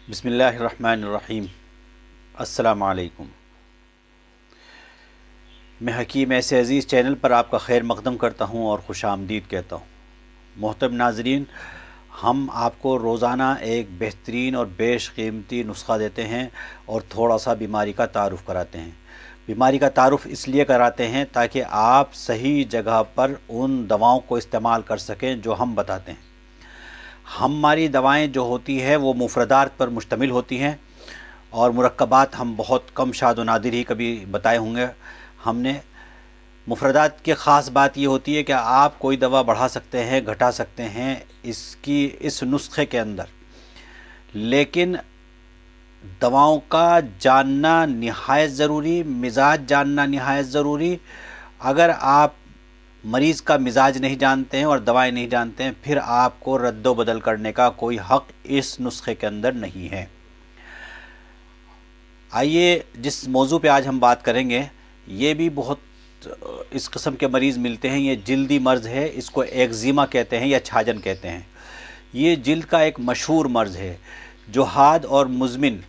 بسم اللہ الرحمن الرحیم۔ السلام علیکم۔ میں حکیم ایسے عزیز چینل پر آپ کا خیر مقدم کرتا ہوں اور خوش آمدید کہتا ہوں۔ محترم ناظرین، ہم آپ کو روزانہ ایک بہترین اور بیش قیمتی نسخہ دیتے ہیں اور تھوڑا سا بیماری کا تعارف کراتے ہیں۔ بیماری کا تعارف اس لیے کراتے ہیں تاکہ آپ صحیح جگہ پر ان دواؤں کو استعمال کر سکیں جو ہم بتاتے ہیں۔ ہماری دوائیں جو ہوتی ہیں وہ مفردات پر مشتمل ہوتی ہیں اور مرکبات ہم بہت کم شاذ و نادر ہی کبھی بتائے ہوں گے ہم نے۔ مفردات کی خاص بات یہ ہوتی ہے کہ آپ کوئی دوا بڑھا سکتے ہیں، گھٹا سکتے ہیں اس نسخے کے اندر، لیکن دواؤں کا جاننا نہایت ضروری، مزاج جاننا نہایت ضروری۔ اگر آپ مریض کا مزاج نہیں جانتے ہیں اور دوائیں نہیں جانتے ہیں، پھر آپ کو رد و بدل کرنے کا کوئی حق اس نسخے کے اندر نہیں ہے۔ آئیے جس موضوع پہ آج ہم بات کریں گے، یہ بھی بہت اس قسم کے مریض ملتے ہیں۔ یہ جلدی مرض ہے، اس کو ایکزیما کہتے ہیں یا چھاجن کہتے ہیں۔ یہ جلد کا ایک مشہور مرض ہے جو حاد اور مزمن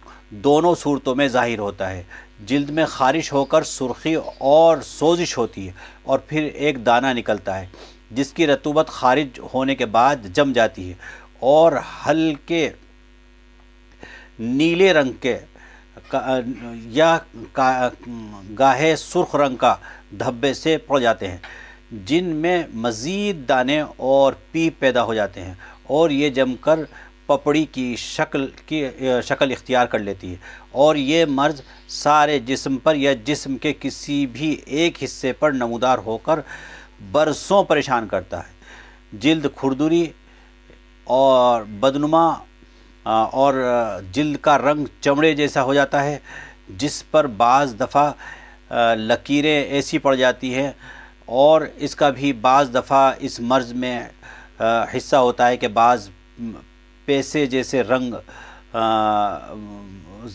دونوں صورتوں میں ظاہر ہوتا ہے۔ جلد میں خارش ہو کر سرخی اور سوزش ہوتی ہے اور پھر ایک دانہ نکلتا ہے جس کی رطوبت خارج ہونے کے بعد جم جاتی ہے اور ہلکے نیلے رنگ کے یا گاہے سرخ رنگ کا دھبے سے پڑ جاتے ہیں، جن میں مزید دانے اور پیپ پیدا ہو جاتے ہیں اور یہ جم کر پپڑی کی شکل اختیار کر لیتی ہے، اور یہ مرض سارے جسم پر یا جسم کے کسی بھی ایک حصے پر نمودار ہو کر برسوں پریشان کرتا ہے۔ جلد کھردری اور بدنما اور جلد کا رنگ چمڑے جیسا ہو جاتا ہے، جس پر بعض دفعہ لکیریں ایسی پڑ جاتی ہیں، اور اس کا بھی بعض دفعہ اس مرض میں حصہ ہوتا ہے کہ بعض پیسے جیسے رنگ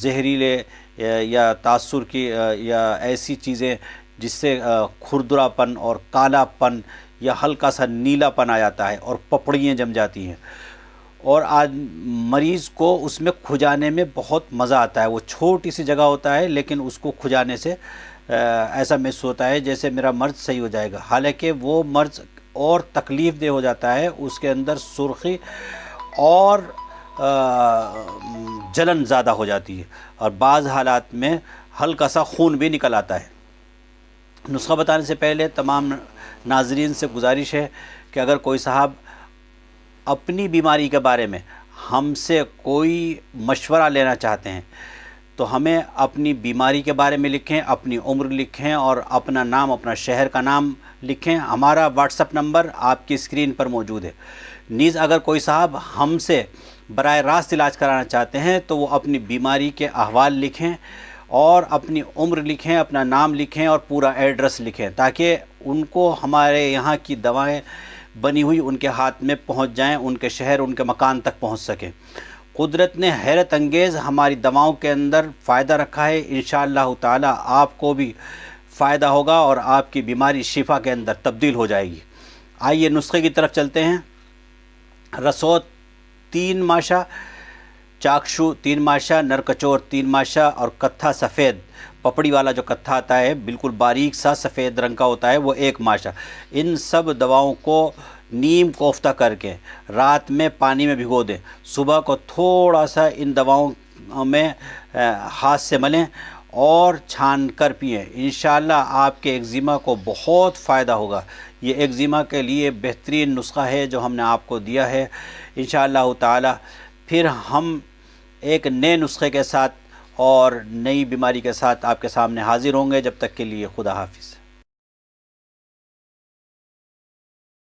زہریلے یا تاثر کی یا ایسی چیزیں جس سے کھردرا پن اور کالا پن یا ہلکا سا نیلا پن آ جاتا ہے اور پپڑیاں جم جاتی ہیں، اور آج مریض کو اس میں کھجانے میں بہت مزہ آتا ہے۔ وہ چھوٹی سی جگہ ہوتا ہے لیکن اس کو کھجانے سے ایسا محسوس ہوتا ہے جیسے میرا مرض صحیح ہو جائے گا، حالانکہ وہ مرض اور تکلیف دہ ہو جاتا ہے۔ اس کے اندر سرخی اور جلن زیادہ ہو جاتی ہے اور بعض حالات میں ہلکا سا خون بھی نکل آتا ہے۔ نسخہ بتانے سے پہلے تمام ناظرین سے گزارش ہے کہ اگر کوئی صاحب اپنی بیماری کے بارے میں ہم سے کوئی مشورہ لینا چاہتے ہیں تو ہمیں اپنی بیماری کے بارے میں لکھیں، اپنی عمر لکھیں اور اپنا نام، اپنا شہر کا نام لکھیں۔ ہمارا واٹس ایپ نمبر آپ کی اسکرین پر موجود ہے۔ نیز اگر کوئی صاحب ہم سے براہ راست علاج کرانا چاہتے ہیں تو وہ اپنی بیماری کے احوال لکھیں اور اپنی عمر لکھیں، اپنا نام لکھیں اور پورا ایڈریس لکھیں، تاکہ ان کو ہمارے یہاں کی دوائیں بنی ہوئی ان کے ہاتھ میں پہنچ جائیں، ان کے شہر، ان کے مکان تک پہنچ سکیں۔ قدرت نے حیرت انگیز ہماری دواؤں کے اندر فائدہ رکھا ہے۔ انشاءاللہ تعالی آپ کو بھی فائدہ ہوگا اور آپ کی بیماری شفا کے اندر تبدیل ہو جائے گی۔ آئیے نسخے کی طرف چلتے ہیں۔ رسوت 3 ماشا، چاکشو 3 ماشا، نرکچور 3 ماشا اور کتھا سفید پپڑی والا جو کتھا آتا ہے بالکل باریک سا سفید رنگ کا ہوتا ہے، وہ 1 ماشا۔ ان سب دواؤں کو نیم کوفتہ کر کے رات میں پانی میں بھگو دیں، صبح کو تھوڑا سا ان دواؤں میں ہاتھ سے ملیں اور چھان کر پئیں۔ انشاءاللہ آپ کے ایکزیما کو بہت فائدہ ہوگا۔ یہ ایکزیما کے لیے بہترین نسخہ ہے جو ہم نے آپ کو دیا ہے۔ انشاءاللہ تعالی پھر ہم ایک نئے نسخے کے ساتھ اور نئی بیماری کے ساتھ آپ کے سامنے حاضر ہوں گے۔ جب تک کے لیے خدا حافظ۔